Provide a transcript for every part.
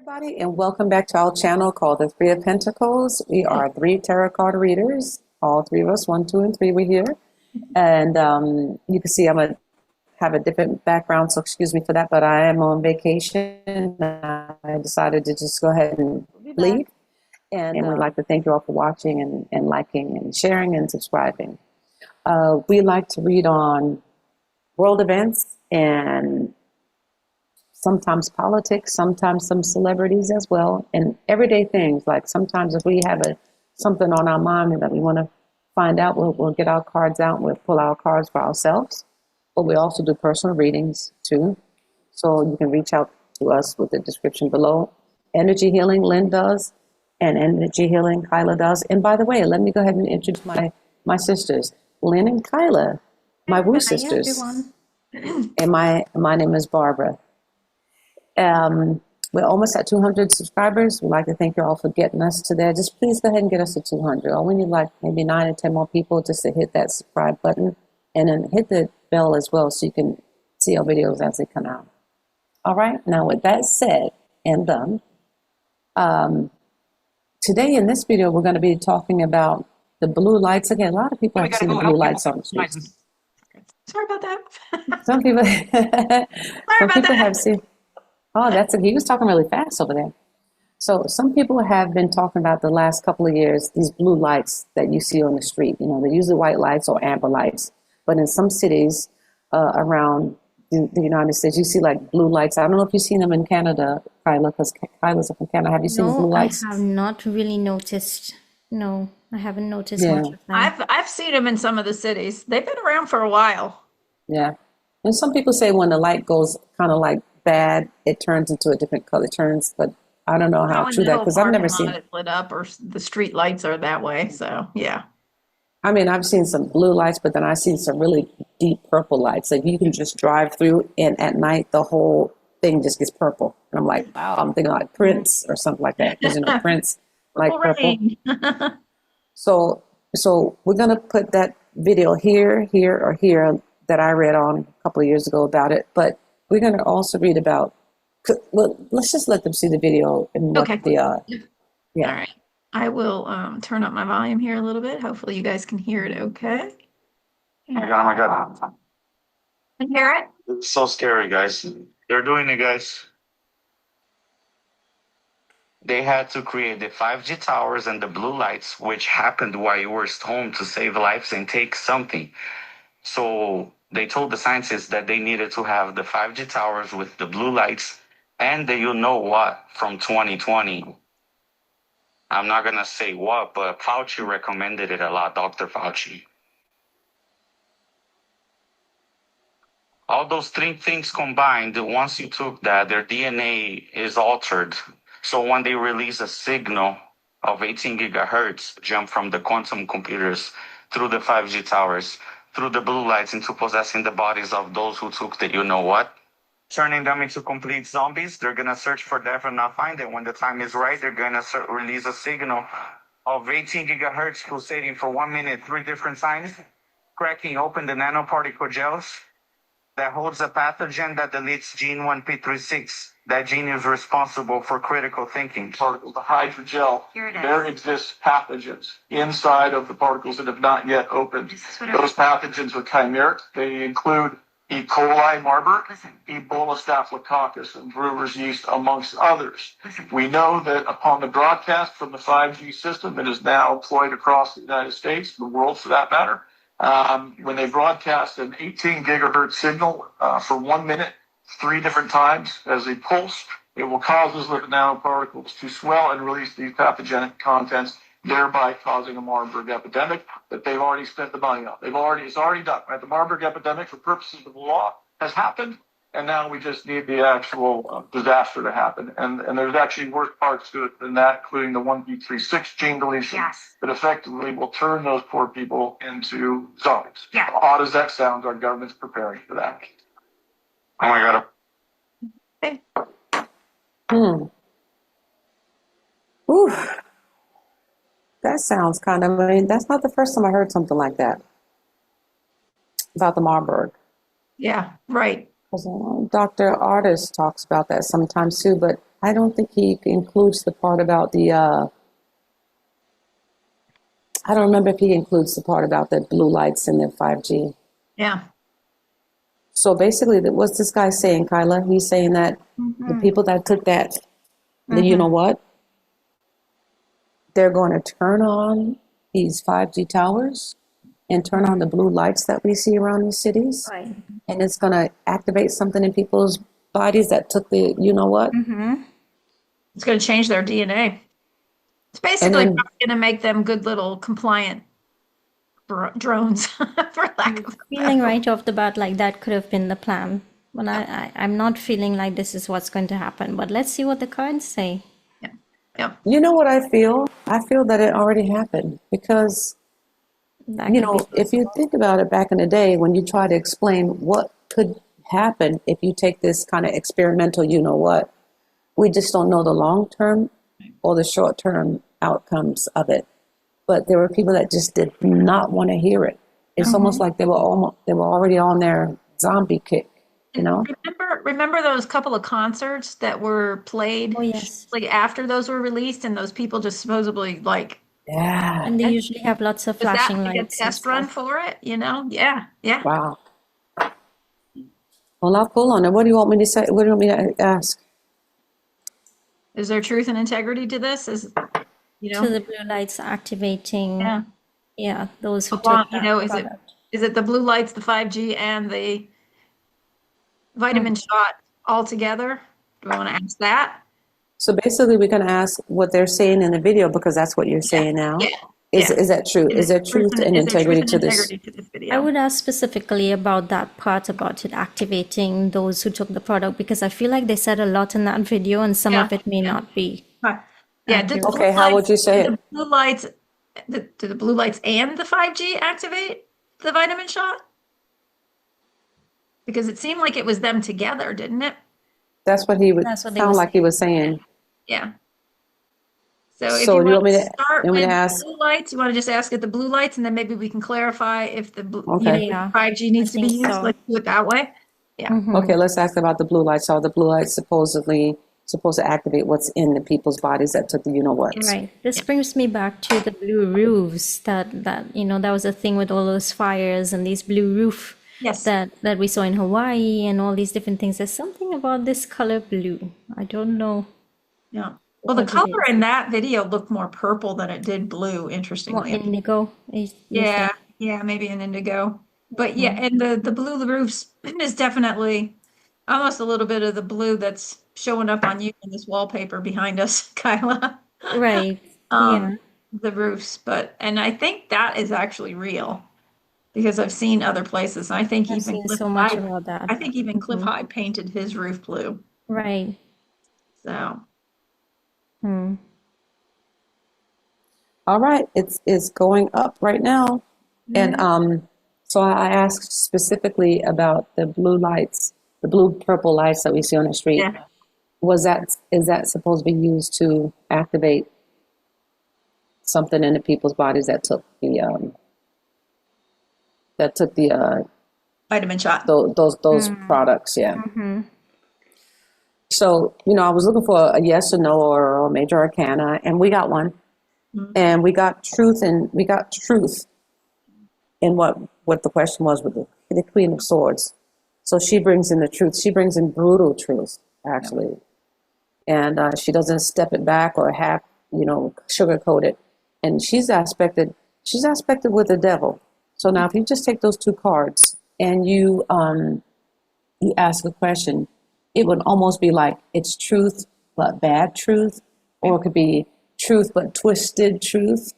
everybody, and welcome back to our channel called the Three of Pentacles. We are three tarot card readers. All three of us, 1, 2, and 3, we're here. And you can see have a different background, so excuse me for that, but I am on vacation. I decided to just go ahead and leave. And we'd like to thank you all for watching and liking and sharing and subscribing. We like to read on world events and sometimes politics, sometimes some celebrities as well, and everyday things. Like sometimes if we have something on our mind that we want to find out, we'll get our cards out, we'll pull our cards for ourselves. But we also do personal readings too. So you can reach out to us with the description below. Energy healing, Lynn does, and energy healing, Kaila does. And by the way, let me go ahead and introduce my sisters, Lynn and Kaila, my woo sisters. And my name is Barbara. We're almost at 200 subscribers. We'd like to thank you all for getting us to there. Just please go ahead and get us to 200. Or we need like maybe 9 or 10 more people just to hit that subscribe button. And then hit the bell as well so you can see our videos as they come out. All right. Now with that said and done, today in this video we're going to be talking about the blue lights. Again, a lot of people have seen the blue lights on the streets. Sorry about that. Some people, have seen. Oh, he was talking really fast over there. So some people have been talking about the last couple of years, these blue lights that you see on the street. You know, they're usually white lights or amber lights. But in some cities around the United States, you see like blue lights. I don't know if you've seen them in Canada, Kaila, because Kaila's up in Canada. Have you seen blue lights? No, I have not really noticed. No, I haven't noticed much of them. I've seen them in some of the cities. They've been around for a while. Yeah. And some people say when the light goes kind of like bad, it turns into a different color. But I don't know how true that, because I've never seen it lit up, or the street lights are that way. So yeah. I mean, I've seen some blue lights, but then I've seen some really deep purple lights. Like you can just drive through, and at night the whole thing just gets purple. And I'm like, wow, I'm thinking like Prince or something like that. Because Prince like purple. So we're gonna put that video here, or here that I read on a couple of years ago about it. But we're gonna also read about. Well, let's just let them see the video and what All right. I will turn up my volume here a little bit. Hopefully you guys can hear it okay. Oh my God. Can you hear it? It's so scary, guys. They're doing it, guys. They had to create the 5G towers and the blue lights, which happened while you were home to save lives and take something. So they told the scientists that they needed to have the 5G towers with the blue lights and the you-know-what from 2020. I'm not going to say what, but Fauci recommended it a lot, Dr. Fauci. All those three things combined, once you took that, their DNA is altered. So when they release a signal of 18 gigahertz, jump from the quantum computers through the 5G towers, through the blue lights into possessing the bodies of those who took the you-know-what, turning them into complete zombies. They're going to search for death and not find it. When the time is right, they're going to release a signal of 18 gigahertz pulsating for 1 minute, 3 different times, cracking open the nanoparticle gels that holds a pathogen that deletes gene 1p36. That gene is responsible for critical thinking. Particles, the hydrogel, there exists pathogens inside of the particles that have not yet opened. Those pathogens are chimeric. They include E. coli, Marburg, Ebola staphylococcus, and brewer's yeast, amongst others. We know that upon the broadcast from the 5G system that is now deployed across the United States, the world for that matter, when they broadcast an 18 gigahertz signal for 1 minute, 3 different times as a pulse, it will cause those lipid nanoparticles to swell and release these pathogenic contents, thereby causing a Marburg epidemic that they've already spent the money on. It's already done, right? The Marburg epidemic, for purposes of the law, has happened, and now we just need the actual disaster to happen. And there's actually worse parts to it than that, including the 1p36 gene deletion that effectively will turn those poor people into zombies. Yeah. Odd as that sounds, our government's preparing for that. Oh my God. Ooh. That sounds kind of, that's not the first time I heard something like that about the Marburg. Yeah, right. Dr. Artist talks about that sometimes too, but I don't think he includes the part about the. I don't remember if he includes the part about the blue lights and the 5G. Yeah. So basically, what's this guy saying, Kaila? He's saying that the people that took that, you know what? They're going to turn on these 5G towers and turn on the blue lights that we see around these cities. Right. And it's going to activate something in people's bodies that took the, you know what? It's going to change their DNA. It's basically going to make them good little compliant drones, for lack of a Feeling right off the bat like that could have been the plan. But I'm not feeling like this is what's going to happen. But let's see what the cards say. Yeah. You know what I feel? I feel that it already happened because, That you could know, be if you think about it back in the day when you try to explain what could happen if you take this kind of experimental, you know what, we just don't know the long-term or the short-term outcomes of it. But there were people that just did not want to hear it. It's almost like they were already on their zombie kick, you know? Remember those couple of concerts that were played Oh, yes. like after those were released, and those people just supposedly like, Yeah. And they usually have lots of was that flashing like a lights and test run stuff. for it? You know? Yeah. Wow. Well, I'll pull on it. What do you want me to say? What do you want me to ask? Is there truth and integrity to this? Is, you know? To the blue lights activating, Yeah. those who Along, took you that know, product. is it the blue lights, the 5G, and the vitamin shot all together? Do we want to ask that? So basically, we're going to ask what they're saying in the video because that's what you're saying now. Is that true? Is there truth and integrity to this? video? I would ask specifically about that part about it activating those who took the product because I feel like they said a lot in that video and some of it may not be. Accurate. Okay, how would you say it? The blue lights, do the blue lights and the 5G activate the vitamin shot? Because it seemed like it was them together, didn't it? That's what he would That's what they sound were like he was saying. Yeah. So if So you do you want want me to to, start you want me with to ask? blue lights, you want to just ask at the blue lights, and then maybe we can clarify if the Okay. Yeah, 5G needs to be think used. so. Let's do it that way. Yeah. Okay, let's ask about the blue lights. Are the blue lights supposedly supposed to activate what's in the people's bodies that took the you know what? Right. This brings me back to the blue roofs that that was a thing with all those fires and these blue roof Yes. that we saw in Hawaii and all these different things. There's something about this color blue. I don't know. Yeah. Well, the what it color is. in that video looked more purple than it did blue, More interestingly. indigo. You Yeah, think? yeah, maybe an indigo. But yeah, and the blue roofs is definitely almost a little bit of the blue that's showing up on you in this wallpaper behind us, Kyla. Right. Yeah. The roofs, and I think that is actually real because I've seen other places. I think I've even seen Cliff so much Hyde, about that. I think even Cliff Hyde painted his roof blue. Right. So All right, it's going up right now. And so I asked specifically about the blue lights, the blue purple lights that we see on the street. yeah. Is that supposed to be used to activate something in the people's bodies that took the Vitamin shot. those products? Yeah. So I was looking for a yes or no or a major arcana, and we got one, and we got truth in what the question was with the Queen of Swords. So she brings in the truth. She brings in brutal truth, actually. And she doesn't step it back or half, sugarcoat it. And she's aspected with the devil. So now if you just take those two cards and you ask a question, it would almost be like it's truth but bad truth, or it could be truth but twisted truth.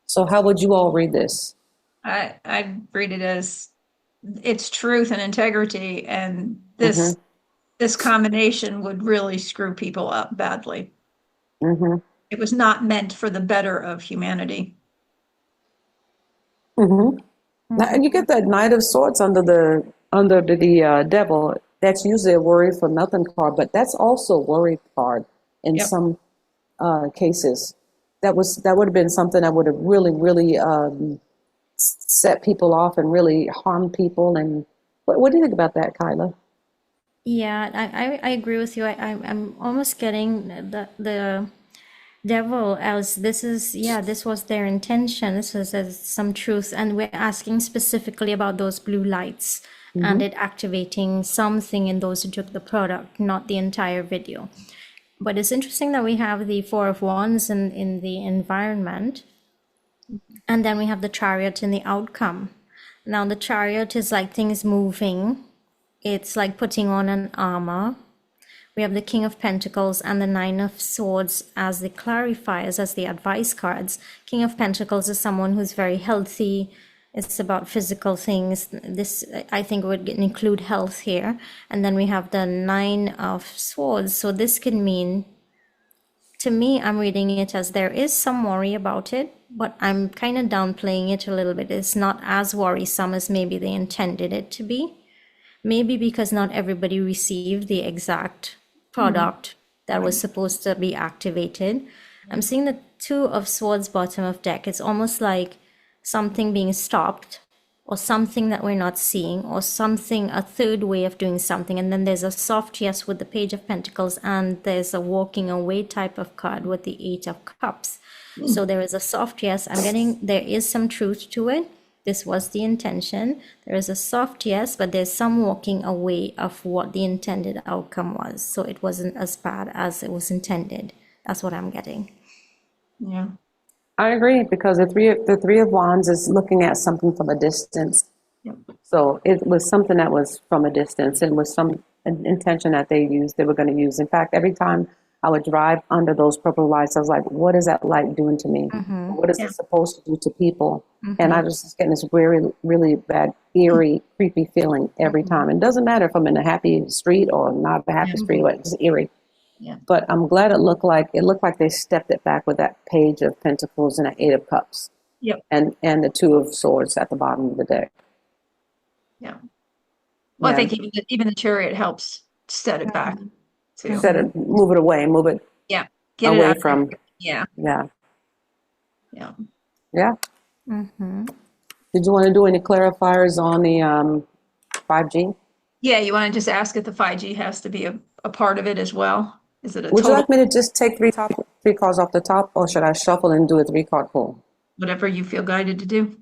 So how would you all read this? I read it as it's truth and integrity, and this combination would really screw people up badly. It was not meant for the better of humanity. Now, and you get that Knight of Swords under the devil. That's usually a worry for nothing card, but that's also a worry card in some cases. That would have been something that would have really, really set people off and really harmed people. And what do you think about that, Kaila? Yeah, I agree with you. I'm almost getting the devil as this is, yeah, this was their intention. This was as some truth. And we're asking specifically about those blue lights and it activating something in those who took the product, not the entire video. But it's interesting that we have the Four of Wands in the environment. And then we have the Chariot in the outcome. Now the Chariot is like things moving. It's like putting on an armor. We have the King of Pentacles and the Nine of Swords as the clarifiers, as the advice cards. King of Pentacles is someone who's very healthy. It's about physical things. This, I think, would include health here. And then we have the Nine of Swords. So this can mean, to me, I'm reading it as there is some worry about it, but I'm kind of downplaying it a little bit. It's not as worrisome as maybe they intended it to be. Maybe because not everybody received the exact product that was supposed to be activated. I'm seeing the Two of Swords bottom of deck. It's almost like something being stopped or something that we're not seeing or something, a third way of doing something. And then there's a soft yes with the Page of Pentacles and there's a walking away type of card with the Eight of Cups. So there is a soft yes. I'm getting, there is some truth to it. This was the intention. There is a soft yes, but there's some walking away of what the intended outcome was. So it wasn't as bad as it was intended. That's what I'm getting. Yeah. I agree, because the three of wands is looking at something from a distance. Yep. So it was something that was from a distance, and was some intention that they were going to use. In fact, every time I would drive under those purple lights, I was like, what is that light doing to me? What is it supposed to do to people? And I was just getting this really, really bad, eerie, creepy feeling every time. It doesn't matter if I'm in a happy street or not a happy street, but it's eerie. Yeah. But I'm glad it looked like they stepped it back with that Page of Pentacles and that Eight of Cups. Yep. And the Two of Swords at the bottom of the deck. Yeah. Well, I Yeah. think even the Chariot helps set it back too. Instead of move it away, move it Yeah. Get it away out from. there. Yeah. Yeah. Yeah. Yeah. Did you want to do any clarifiers on the 5G? Yeah. You want to just ask if the 5G has to be a part of it as well? Is it a Would you total, like me to just take three cards off the top, or should I shuffle and do a 3-card pull? whatever you feel guided to do?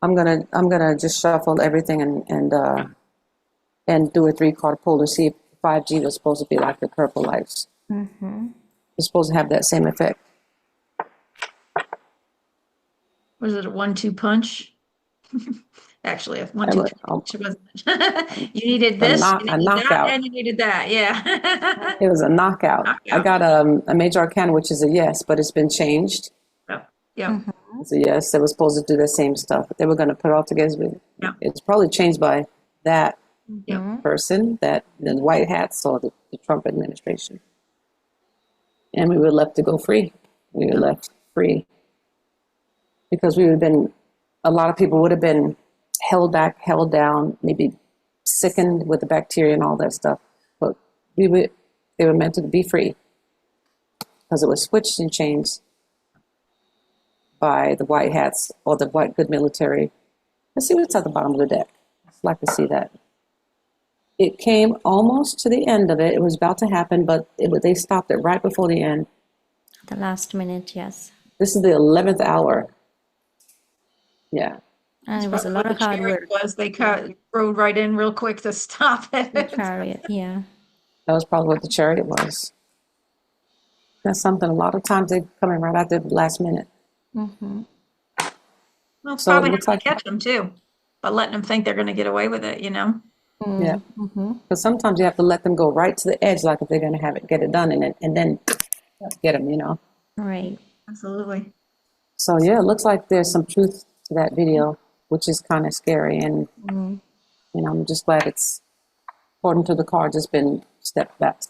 I'm gonna just shuffle everything and do a 3-card pull to see if 5G was supposed to be like the purple lights. It's supposed to have that same effect. Was it a 1-2 punch? Actually, a 1-2 punch. It wasn't. You needed this, you needed that, knockout. and you needed that. Yeah. It was a knockout. I got a major arcana, which is a yes, but it's been changed. Yep. Yep. It's a yes. They were supposed to do the same stuff, but they were going to put it all together. Yeah. It's probably changed by that Yep. person, that the white hats, or the Trump administration. And we were left to go free. We were left free because we would have been. A lot of people would have been held back, held down, maybe sickened with the bacteria and all that stuff. But they were meant to be free because it was switched and changed by the white hats or the white good military. Let's see what's at the bottom of the deck. I'd like to see that. It came almost to the end of it. It was about to happen, but they stopped it right before the end. The last minute, yes. This is the 11th hour. Yeah. And it was a lot of hard work. They rode right in real quick to stop it. The Chariot, yeah. That was probably what the Chariot was. That's something. A lot of times they come in right at the last minute. Well, it's So it probably looks not like- to catch them too, but letting them think they're going to get away with it, you know? Yeah. Because sometimes you have to let them go right to the edge, like if they're going to get it done, and then get them, you know. Right. Absolutely. So yeah, it looks like there's some truth to that video, which is kind of scary, and you know, I'm just glad it's, according to the cards, it's been stepped back.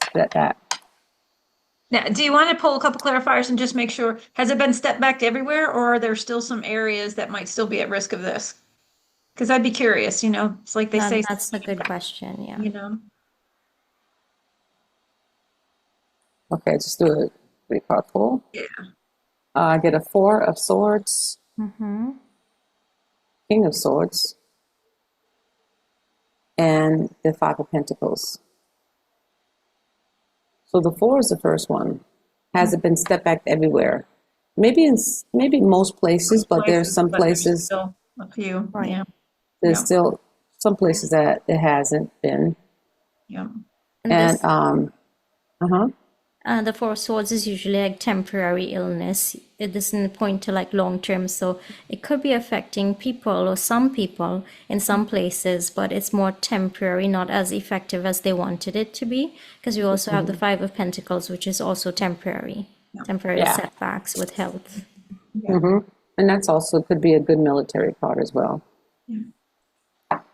Now, do you want to pull a couple clarifiers and just make sure, has it been stepped back everywhere, or are there still some areas that might still be at risk of this? Because I'd be curious, you know, it's like they say, That's a good question, yeah. you know. Okay, just do a 3-card pull. Yeah. I get a 4 of Swords, King of Swords, and the 5 of Pentacles. So the 4 is the first one. Has it been stepped back everywhere? Maybe most places, but there's some but there's places, still a few. Right. Yeah. there's Yeah. still some places that it hasn't been. Yeah. And And, this, uh-huh. the Four of Swords is usually like temporary illness. It doesn't point to like long term. So it could be affecting people or some people in some places, but it's more temporary, not as effective as they wanted it to be. Because we also have the Five of Pentacles, which is also temporary, temporary Yeah. setbacks with health. And that's also could be a good military card as well.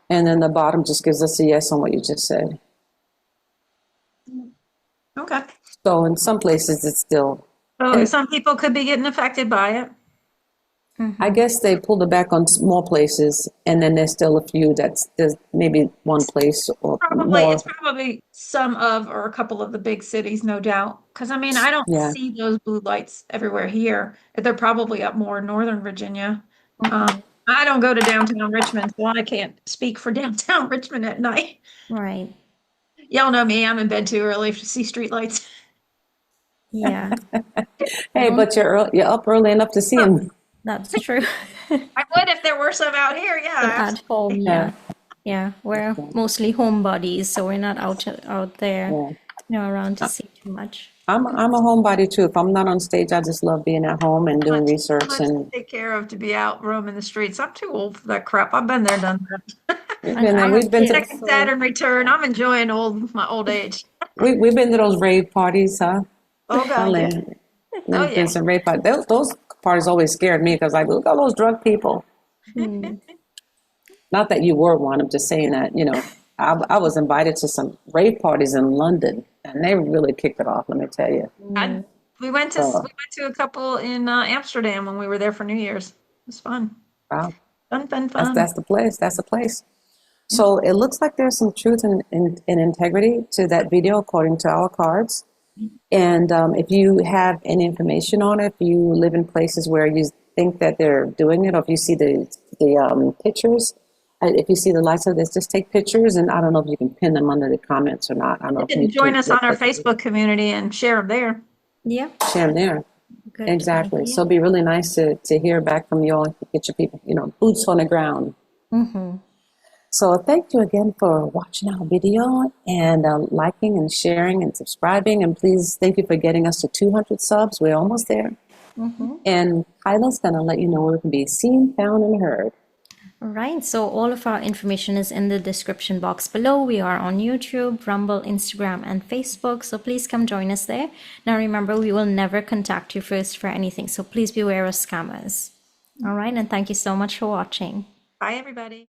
And then the bottom just gives us a yes on what you just said. Okay. So in some places it's still, So some people could be getting affected by it. I guess they pulled it back on more places, and then there's still a few there's maybe one place or Probably, more. it's probably some of or a couple of the big cities, no doubt. Because I mean, I don't Yeah. see those blue lights everywhere here. They're probably up more in Northern Virginia. I don't go to downtown Richmond, so I can't speak for downtown Richmond at night. Right. Y'all know me, I'm in bed too early to see street lights. Yeah, Hey, but you're up early enough to see them. that's true. I would if there were some out here, yeah. At home, yeah. Yeah, we're mostly homebodies, so we're not out there, Yeah. around to see too much. I'm a homebody too. If I'm not on stage, I just love being at home and doing research Much to and take care of to be out roaming the streets. I'm too old for that crap. I've been there, done that. we've been to Second Saturn return. I'm enjoying my old age. we've been to those rave parties, huh? Oh God, yeah. Lynn. Oh, There's yeah. been some rave parties. Those parties always scared me because like, look at all those drug people. Not that you were one. I'm just saying that I was invited to some rave parties in London, and they really kicked it off. Let me tell you. We went to a couple in Amsterdam when we were there for New Year's. It was fun. Wow. Fun. That's the place. That's the place. So it looks like there's some truth and integrity to that video according to our cards. And if you have any information on it, if you live in places where you think that they're doing it, or if you see the pictures, if you see the lights of this, just take pictures. And I don't know if you can pin them under the comments or not. I don't know. You can join us on our Facebook community and share them there. Yeah. Share them there. Good Exactly. idea. So it'd be really nice to hear back from you all, get your people, boots on the ground. So thank you again for watching our video and liking and sharing and subscribing. And please, thank you for getting us to 200 subs. We're almost there. And Kaila's going to let you know where we can be seen, found, and heard. All right, so all of our information is in the description box below. We are on YouTube, Rumble, Instagram, and Facebook, so please come join us there. Now remember, we will never contact you first for anything, so please beware of scammers. All right, and thank you so much for watching. Bye, everybody.